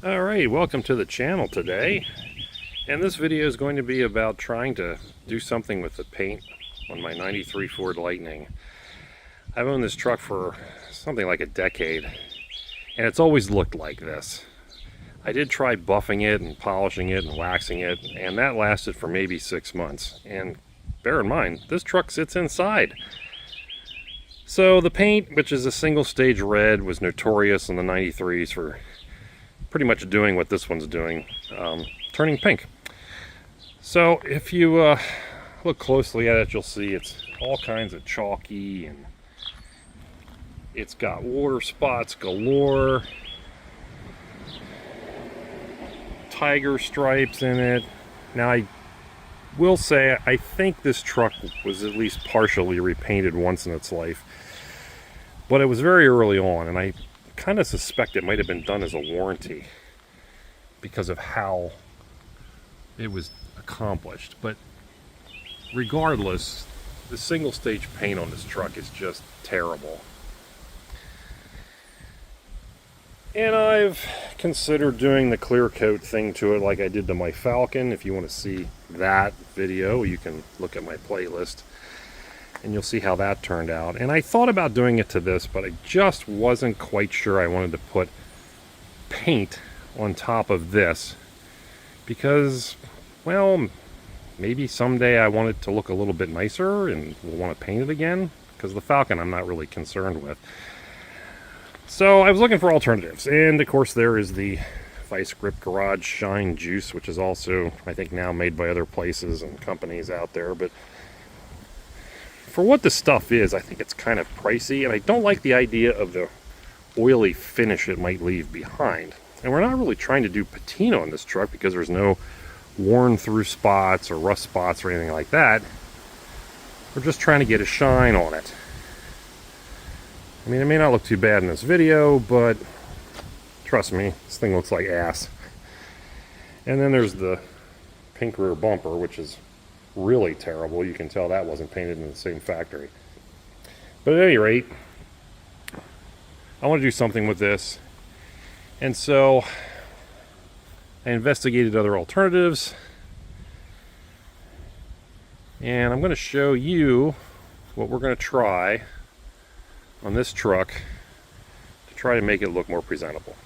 Alright, welcome to the channel today. And this video is going to be about trying to do something with the paint on my 93 Ford Lightning. I've owned this truck for something like a decade, and it's always looked like this. I did try buffing it and polishing it and waxing it, and that lasted for maybe 6 months. And bear in mind, this truck sits inside. So the paint, which is a single stage red, was notorious in the 93s for pretty much doing what this one's doing, turning pink. So if you look closely at it, you'll see it's all kinds of chalky, and it's got water spots galore, tiger stripes in it. Now I will say I think this truck was at least partially repainted once in its life, but it was very early on, and I kind of suspect it might have been done as a warranty because of how it was accomplished. But regardless, the single stage paint on this truck is just terrible. And I've considered doing the clear coat thing to it like I did to my Falcon. If you want to see that video, you can look at my playlist and you'll see how that turned out. And I thought about doing it to this, but I just wasn't quite sure I wanted to put paint on top of this because, well, maybe someday I want it to look a little bit nicer and will want to paint it again, because the Falcon I'm not really concerned with. So I was looking for alternatives, and of course there is the Vice Grip Garage Shine Juice, which is also, I think, now made by other places and companies out there. But for what the stuff is, I think it's kind of pricey, and I don't like the idea of the oily finish it might leave behind. And we're not really trying to do patina on this truck because there's no worn through spots or rust spots or anything like that. We're just trying to get a shine on it. I mean, it may not look too bad in this video, but trust me, this thing looks like ass. And then there's the pink rear bumper, which is really terrible. You can tell that wasn't painted in the same factory. But at any rate, I want to do something with this. And so I investigated other alternatives. And I'm going to show you what we're going to try on this truck to try to make it look more presentable.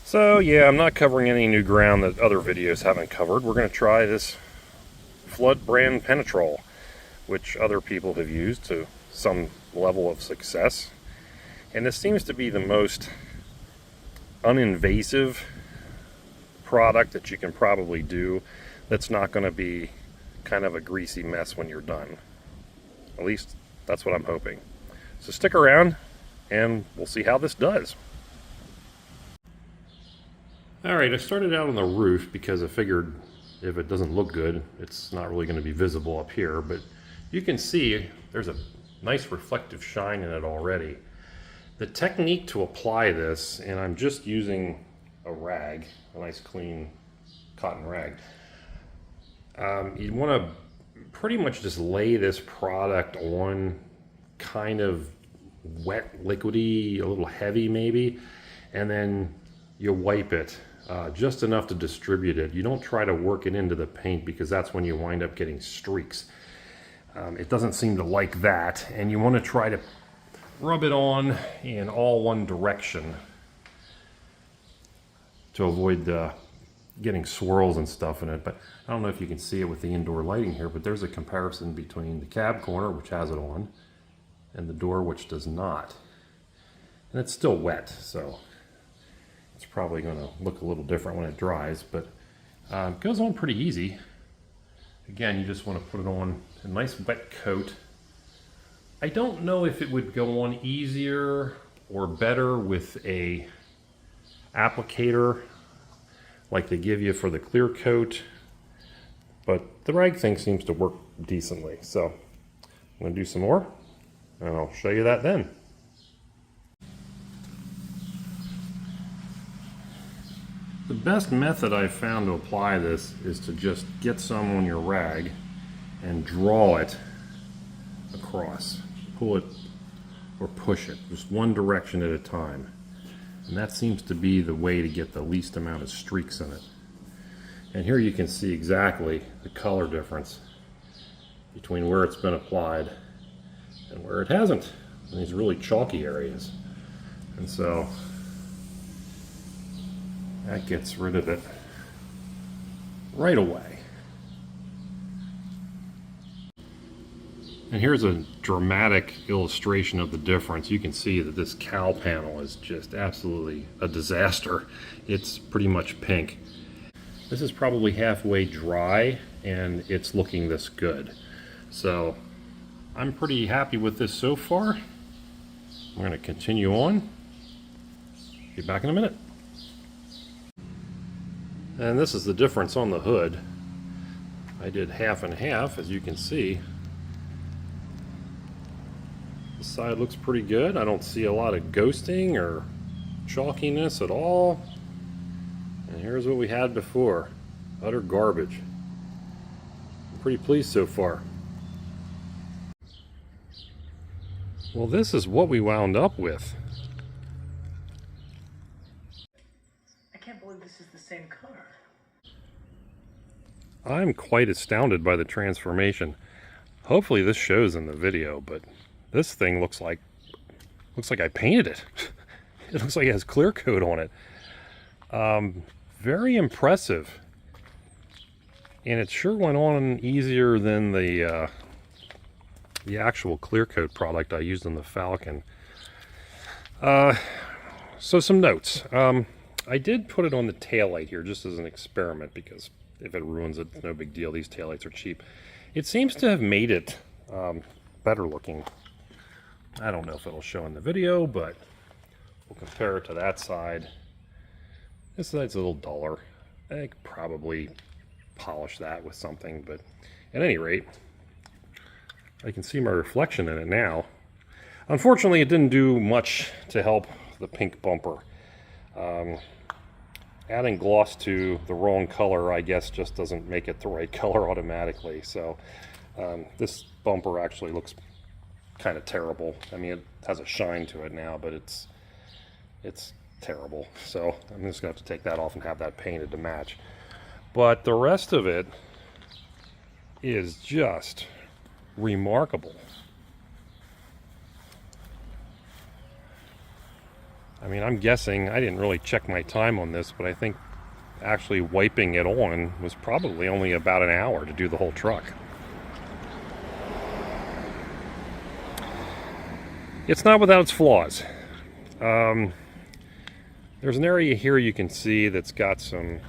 So yeah, I'm not covering any new ground that other videos haven't covered. We're going to try this Flood brand Penetrol, which other people have used to some level of success. And this seems to be the most uninvasive product that you can probably do that's not going to be kind of a greasy mess when you're done. At least that's what I'm hoping. So stick around and we'll see how this does. Alright, I started out on the roof because I figured if it doesn't look good, it's not really going to be visible up here. But you can see there's a nice reflective shine in it already. The technique to apply this, and I'm just using a rag, a nice clean cotton rag. You want to pretty much just lay this product on kind of wet, liquidy, a little heavy maybe, and then you wipe it just enough to distribute it. You don't try to work it into the paint because that's when you wind up getting streaks. It doesn't seem to like that, and you want to try to rub it on in all one direction to avoid getting swirls and stuff in it. But I don't know if you can see it with the indoor lighting here, but there's a comparison between the cab corner, which has it on, and the door, which does not. And it's still wet, so it's probably going to look a little different when it dries, but it goes on pretty easy. Again, you just want to put it on a nice wet coat. I don't know if it would go on easier or better with a applicator like they give you for the clear coat, but the rag thing seems to work decently. So I'm going to do some more and I'll show you that then. The best method I've found to apply this is to just get some on your rag and draw it across. Pull it or push it, just one direction at a time. And that seems to be the way to get the least amount of streaks in it. And here you can see exactly the color difference between where it's been applied and where it hasn't, in these really chalky areas. And so that gets rid of it right away. And here's a dramatic illustration of the difference. You can see that this cowl panel is just absolutely a disaster. It's pretty much pink. This is probably halfway dry and it's looking this good. So I'm pretty happy with this so far. We're going to continue on. Be back in a minute. And this is the difference on the hood. I did half and half, as you can see. The side looks pretty good. I don't see a lot of ghosting or chalkiness at all. And here's what we had before. Utter garbage. I'm pretty pleased so far. Well, this is what we wound up with. I can't believe this is the same color. I'm quite astounded by the transformation. Hopefully this shows in the video, but this thing looks like I painted it. It looks like it has clear coat on it. Very impressive. And it sure went on easier than the actual clear coat product I used on the Falcon. So some notes. I did put it on the taillight here just as an experiment, because if it ruins it, it's no big deal. These taillights are cheap. It seems to have made it better looking. I don't know if it'll show in the video, but we'll compare it to that side. This side's a little duller. I could probably polish that with something, but at any rate, I can see my reflection in it now. Unfortunately, it didn't do much to help the pink bumper. Adding gloss to the wrong color, I guess, just doesn't make it the right color automatically. So this bumper actually looks kind of terrible. I mean, it has a shine to it now, but it's terrible. So I'm just gonna have to take that off and have that painted to match. But the rest of it is just remarkable. I mean, I'm guessing, I didn't really check my time on this, but I think actually wiping it on was probably only about an hour to do the whole truck. It's not without its flaws. There's an area here you can see that's got some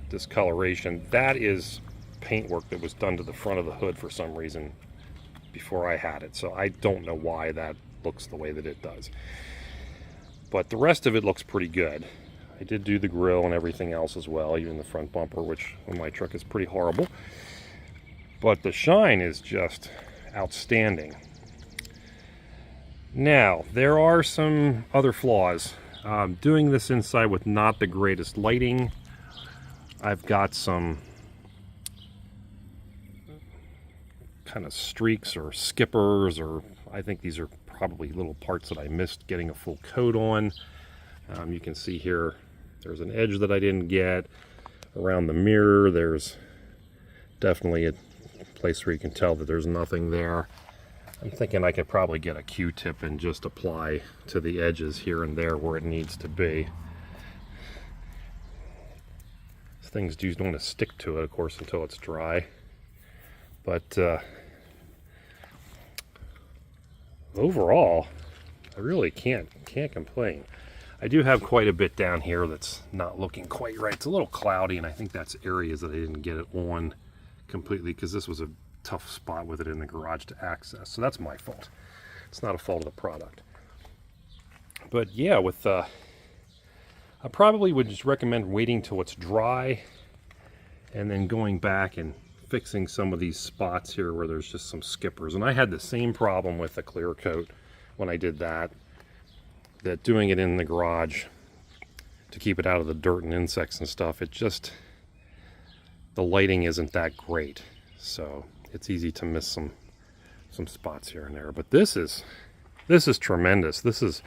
discoloration. That is paintwork that was done to the front of the hood for some reason before I had it. So I don't know why that looks the way that it does. But the rest of it looks pretty good. I did do the grille and everything else as well, even the front bumper, which on my truck is pretty horrible. But the shine is just outstanding. Now, there are some other flaws. Doing this inside with not the greatest lighting, I've got some kind of streaks or skippers, or I think these are probably little parts that I missed getting a full coat on. You can see here there's an edge that I didn't get. Around the mirror there's definitely a place where you can tell that there's nothing there. I'm thinking I could probably get a Q-tip and just apply to the edges here and there where it needs to be. Things do want to stick to it, of course, until it's dry. But overall, I really can't complain. I do have quite a bit down here that's not looking quite right. It's a little cloudy, and I think that's areas that I didn't get it on completely, because this was a tough spot with it in the garage to access. So that's my fault. It's not a fault of the product. But yeah, with I probably would just recommend waiting till it's dry and then going back and fixing some of these spots here where there's just some skippers. And I had the same problem with the clear coat when I did that doing it in the garage to keep it out of the dirt and insects and stuff, the lighting isn't that great. So it's easy to miss some spots here and there. But this is tremendous. This is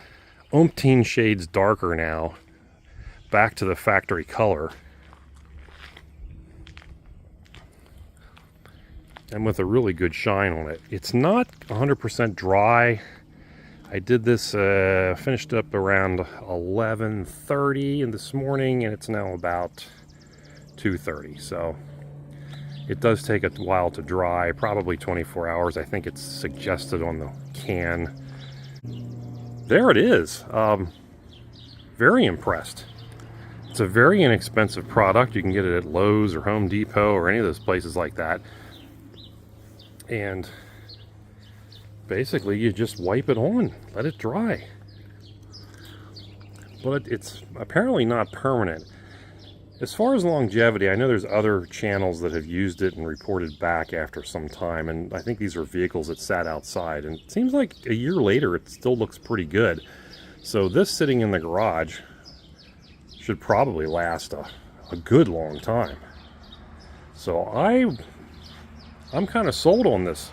umpteen shades darker now, back to the factory color. And with a really good shine on it. It's not 100% dry. I did this, finished up around 11:30 in this morning, and it's now about 2:30. So it does take a while to dry, probably 24 hours. I think it's suggested on the can. There it is. Very impressed. It's a very inexpensive product. You can get it at Lowe's or Home Depot or any of those places like that. And basically you just wipe it on, let it dry. But it's apparently not permanent. As far as longevity, I know there's other channels that have used it and reported back after some time, and I think these are vehicles that sat outside, and it seems like a year later it still looks pretty good. So this sitting in the garage should probably last a good long time. So I'm kind of sold on this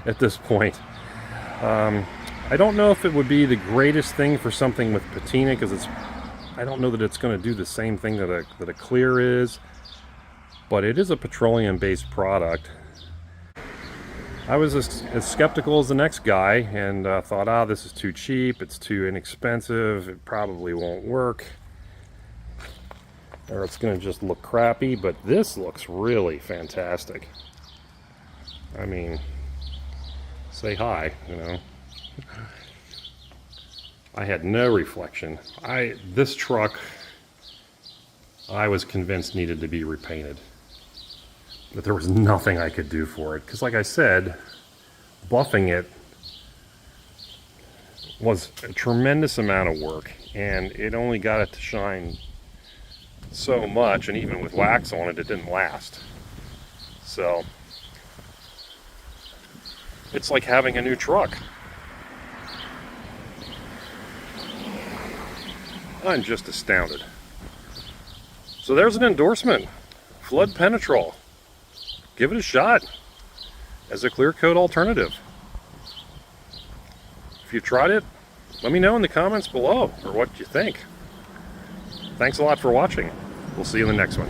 at this point. I don't know if it would be the greatest thing for something with patina, because I don't know that it's going to do the same thing that a clear is, but it is a petroleum-based product. I was as skeptical as the next guy and thought, this is too cheap, it's too inexpensive, it probably won't work, or it's going to just look crappy. But this looks really fantastic. I mean, say hi, you know. I had no reflection. This truck, I was convinced needed to be repainted. But there was nothing I could do for it. Because like I said, buffing it was a tremendous amount of work. And it only got it to shine so much. And even with wax on it, it didn't last. So it's like having a new truck. I'm just astounded. So there's an endorsement. Flood Penetrol. Give it a shot as a clear coat alternative. If you've tried it, let me know in the comments below or what you think. Thanks a lot for watching. We'll see you in the next one.